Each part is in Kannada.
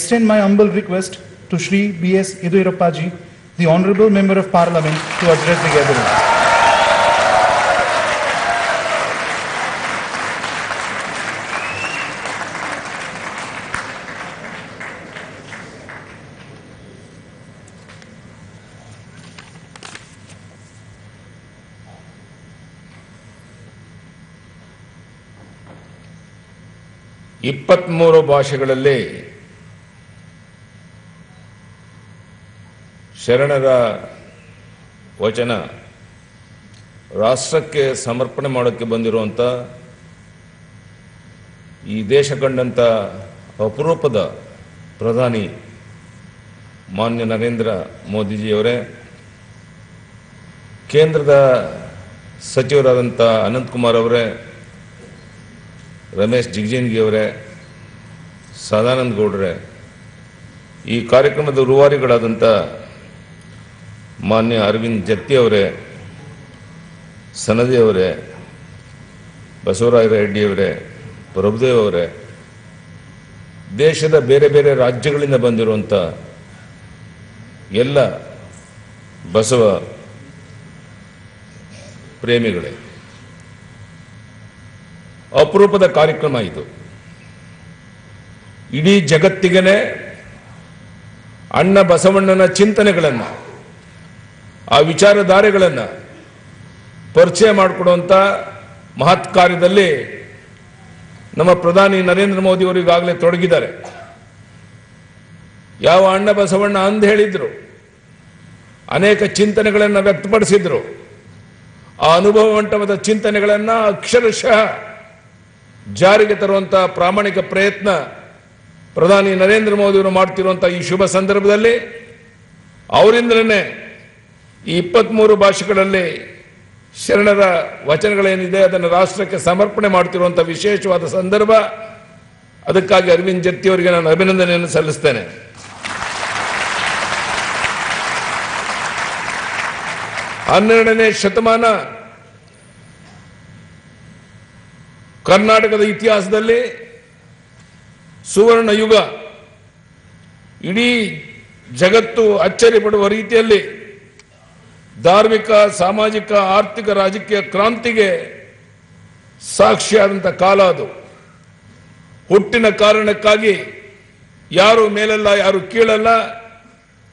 extend my humble request to Shri B.S. Yediyurappa ji, the Honorable Member of Parliament, to address the gathering. ಇಪ್ಪತ್ಮೂರು ಭಾಷೆಗಳಲ್ಲಿ ಶರಣರ ವಚನ ರಾಷ್ಟ್ರಕ್ಕೆ ಸಮರ್ಪಣೆ ಮಾಡೋಕ್ಕೆ ಬಂದಿರುವಂಥ ಈ ದೇಶ ಕಂಡಂಥ ಅಪರೂಪದ ಪ್ರಧಾನಿ ಮಾನ್ಯ ನರೇಂದ್ರ ಮೋದಿಜಿಯವರೇ, ಕೇಂದ್ರದ ಸಚಿವರಾದಂಥ ಅನಂತಕುಮಾರ್ ಅವರೇ, ರಮೇಶ್ ಜಿಗಜಿಣಗಿ ಅವರೇ, ಸದಾನಂದ ಗೌಡರೇ, ಈ ಕಾರ್ಯಕ್ರಮದ ರೂವಾರಿಗಳಾದಂಥ ಮಾನ್ಯ ಅರವಿಂದ್ ಜತ್ತಿ ಅವರೇ, ಸನದಿ ಅವರೇ, ಬಸವರಾಯ ರೆಡ್ಡಿಯವರೇ, ಪ್ರಭುದೇವ್ ಅವರೇ, ದೇಶದ ಬೇರೆ ಬೇರೆ ರಾಜ್ಯಗಳಿಂದ ಬಂದಿರುವಂಥ ಎಲ್ಲ ಬಸವ ಪ್ರೇಮಿಗಳೇ, ಅಪರೂಪದ ಕಾರ್ಯಕ್ರಮ ಇದು. ಇಡೀ ಜಗತ್ತಿಗೆ ಅಣ್ಣ ಬಸವಣ್ಣನ ಚಿಂತನೆಗಳನ್ನು, ಆ ವಿಚಾರಧಾರೆಗಳನ್ನು ಪರಿಚಯ ಮಾಡಿಕೊಡುವಂಥ ಮಹತ್ ಕಾರ್ಯದಲ್ಲಿ ನಮ್ಮ ಪ್ರಧಾನಿ ನರೇಂದ್ರ ಮೋದಿ ಅವರು ಈಗಾಗಲೇ ತೊಡಗಿದ್ದಾರೆ. ಯಾವ ಅಣ್ಣ ಬಸವಣ್ಣ ಅಂದು ಹೇಳಿದ್ರು, ಅನೇಕ ಚಿಂತನೆಗಳನ್ನು ವ್ಯಕ್ತಪಡಿಸಿದ್ರು, ಆ ಅನುಭವವಂತವಾದ ಚಿಂತನೆಗಳನ್ನು ಅಕ್ಷರಶಃ ಜಾರಿಗೆ ತರುವಂಥ ಪ್ರಾಮಾಣಿಕ ಪ್ರಯತ್ನ ಪ್ರಧಾನಿ ನರೇಂದ್ರ ಮೋದಿ ಅವರು ಮಾಡ್ತಿರುವಂಥ ಈ ಶುಭ ಸಂದರ್ಭದಲ್ಲಿ ಅವರಿಂದಲೇ ಈ 23 ಭಾಷೆಗಳಲ್ಲಿ ಶರಣರ ವಚನಗಳೇನಿದೆ ಅದನ್ನು ರಾಷ್ಟ್ರಕ್ಕೆ ಸಮರ್ಪಣೆ ಮಾಡ್ತಿರುವಂಥ ವಿಶೇಷವಾದ ಸಂದರ್ಭ. ಅದಕ್ಕಾಗಿ ಅರವಿಂದ್ ಜತ್ತಿ ಅವರಿಗೆ ನಾನು ಅಭಿನಂದನೆಯನ್ನು ಸಲ್ಲಿಸ್ತೇನೆ. ಹನ್ನೆರಡನೇ ಶತಮಾನ ಕರ್ನಾಟಕದ ಇತಿಹಾಸದಲ್ಲಿ ಸುವರ್ಣ ಯುಗ. ಇಡೀ ಜಗತ್ತು ಅಚ್ಚರಿ ಪಡುವ ರೀತಿಯಲ್ಲಿ ಧಾರ್ಮಿಕ, ಸಾಮಾಜಿಕ, ಆರ್ಥಿಕ, ರಾಜಕೀಯ ಕ್ರಾಂತಿಗೆ ಸಾಕ್ಷಿಯಾದಂಥ ಕಾಲ ಅದು. ಹುಟ್ಟಿನ ಕಾರಣಕ್ಕಾಗಿ ಯಾರು ಮೇಲಲ್ಲ, ಯಾರು ಕೀಳಲ್ಲ,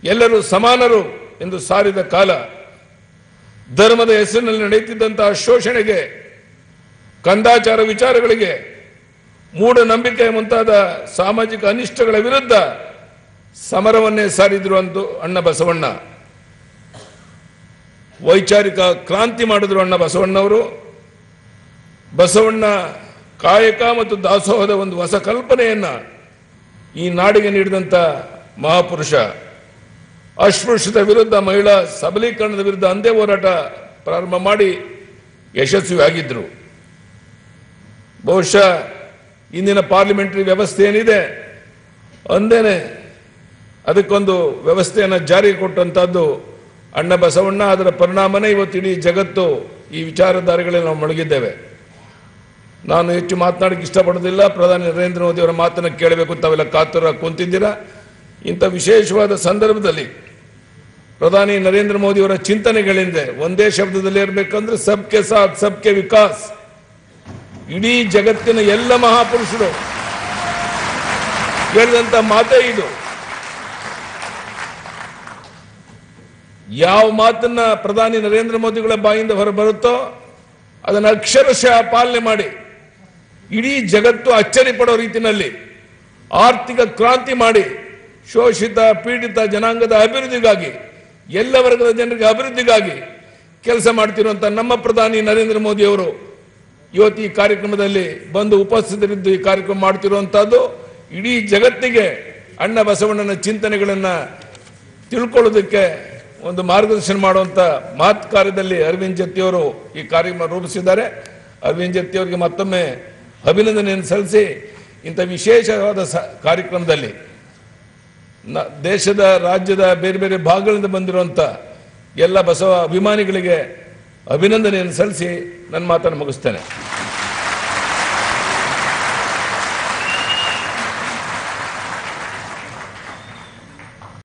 ಎಲ್ಲರೂ ಸಮಾನರು ಎಂದು ಸಾರಿದ ಕಾಲ. ಧರ್ಮದ ಹೆಸರಿನಲ್ಲಿ ನಡೆಯುತ್ತಿದ್ದಂತಹ ಶೋಷಣೆಗೆ, ಕಂದಾಚಾರ ವಿಚಾರಗಳಿಗೆ, ಮೂಢನಂಬಿಕೆ ಮುಂತಾದ ಸಾಮಾಜಿಕ ಅನಿಷ್ಟಗಳ ವಿರುದ್ಧ ಸಮರವನ್ನೇ ಸಾರಿದ್ರು ಅಂದು ಅಣ್ಣ ಬಸವಣ್ಣ. ವೈಚಾರಿಕ ಕ್ರಾಂತಿ ಮಾಡಿದ್ರು ಅಣ್ಣ ಬಸವಣ್ಣವರು. ಬಸವಣ್ಣ ಕಾಯಕ ಮತ್ತು ದಾಸೋಹದ ಒಂದು ಹೊಸ ಕಲ್ಪನೆಯನ್ನ ಈ ನಾಡಿಗೆ ನೀಡಿದಂಥ ಮಹಾಪುರುಷ. ಅಸ್ಪೃಶ್ಯದ ವಿರುದ್ಧ, ಮಹಿಳಾ ಸಬಲೀಕರಣದ ವಿರುದ್ಧ ಅಂದೇ ಹೋರಾಟ ಪ್ರಾರಂಭ ಮಾಡಿ ಯಶಸ್ವಿಯಾಗಿದ್ದರು. ಬಹುಶಃ ಇಂದಿನ ಪಾರ್ಲಿಮೆಂಟರಿ ವ್ಯವಸ್ಥೆ ಏನಿದೆ ಅಂದೇನೆ ಅದಕ್ಕೊಂದು ವ್ಯವಸ್ಥೆಯನ್ನು ಜಾರಿಗೆ ಕೊಟ್ಟಂಥದ್ದು ಅಣ್ಣ ಬಸವಣ್ಣ. ಅದರ ಪರಿಣಾಮನೇ ಇವತ್ತು ಇಡೀ ಜಗತ್ತು ಈ ವಿಚಾರಧಾರೆಗಳಲ್ಲಿ ನಾವು ಮುಳುಗಿದ್ದೇವೆ. ನಾನು ಹೆಚ್ಚು ಮಾತನಾಡಕ್ಕೆ ಇಷ್ಟಪಡೋದಿಲ್ಲ. ಪ್ರಧಾನಿ ನರೇಂದ್ರ ಮೋದಿ ಅವರ ಮಾತನ್ನು ಕೇಳಬೇಕು ತಾವೆಲ್ಲ ಕಾತುರ ಕುಂತಿದ್ದೀರಾ. ಇಂಥ ವಿಶೇಷವಾದ ಸಂದರ್ಭದಲ್ಲಿ ಪ್ರಧಾನಿ ನರೇಂದ್ರ ಮೋದಿ ಅವರ ಚಿಂತನೆಗಳಿಂದ ಒಂದೇ ಶಬ್ದದಲ್ಲಿ ಇರಬೇಕಂದ್ರೆ ಸಬ್ಕೆ ಸಾಥ್ ಸಬ್ಕೆ ವಿಕಾಸ್. ಇಡೀ ಜಗತ್ತಿನ ಎಲ್ಲ ಮಹಾಪುರುಷರು ಹೇಳಿದಂತ ಮಾತೇ ಇದು. ಯಾವ ಮಾತನ್ನ ಪ್ರಧಾನಿ ನರೇಂದ್ರ ಮೋದಿಗಳ ಬಾಯಿಂದ ಹೊರಬರುತ್ತೋ ಅದನ್ನು ಅಕ್ಷರಶಃ ಪಾಲನೆ ಮಾಡಿ ಇಡೀ ಜಗತ್ತು ಅಚ್ಚರಿ ಪಡೋ ರೀತಿಯಲ್ಲಿ ಆರ್ಥಿಕ ಕ್ರಾಂತಿ ಮಾಡಿ ಶೋಷಿತ, ಪೀಡಿತ ಜನಾಂಗದ ಅಭಿವೃದ್ಧಿಗಾಗಿ, ಎಲ್ಲ ವರ್ಗದ ಜನರಿಗೆ ಅಭಿವೃದ್ಧಿಗಾಗಿ ಕೆಲಸ ಮಾಡ್ತಿರುವಂತ ನಮ್ಮ ಪ್ರಧಾನಿ ನರೇಂದ್ರ ಮೋದಿ ಅವರು ಇವತ್ತು ಈ ಕಾರ್ಯಕ್ರಮದಲ್ಲಿ ಬಂದು ಉಪಸ್ಥಿತರಿದ್ದು ಈ ಕಾರ್ಯಕ್ರಮ ಮಾಡ್ತಿರುವಂತಹದ್ದು ಇಡೀ ಜಗತ್ತಿಗೆ ಅಣ್ಣ ಬಸವಣ್ಣನ ಚಿಂತನೆಗಳನ್ನ ತಿಳ್ಕೊಳ್ಳೋದಕ್ಕೆ ಒಂದು ಮಾರ್ಗದರ್ಶನ ಮಾಡುವಂತ ಮಹತ್ ಕಾರ್ಯದಲ್ಲಿ ಅರವಿಂದ್ ಜತ್ತಿ ಅವರು ಈ ಕಾರ್ಯಕ್ರಮ ರೂಪಿಸಿದ್ದಾರೆ. ಅರವಿಂದ್ ಜತ್ತಿ ಅವರಿಗೆ ಮತ್ತೊಮ್ಮೆ ಅಭಿನಂದನೆಯನ್ನು ಸಲ್ಲಿಸಿ ಇಂಥ ವಿಶೇಷವಾದ ಕಾರ್ಯಕ್ರಮದಲ್ಲಿ ದೇಶದ, ರಾಜ್ಯದ ಬೇರೆ ಬೇರೆ ಭಾಗಗಳಿಂದ ಬಂದಿರುವಂತ ಎಲ್ಲ ಬಸವ ಅಭಿಮಾನಿಗಳಿಗೆ ಅಭಿನಂದನೆಯನ್ನು ಸಲ್ಲಿಸಿ ನನ್ನ ಮಾತನ್ನು ಮುಗಿಸ್ತೇನೆ.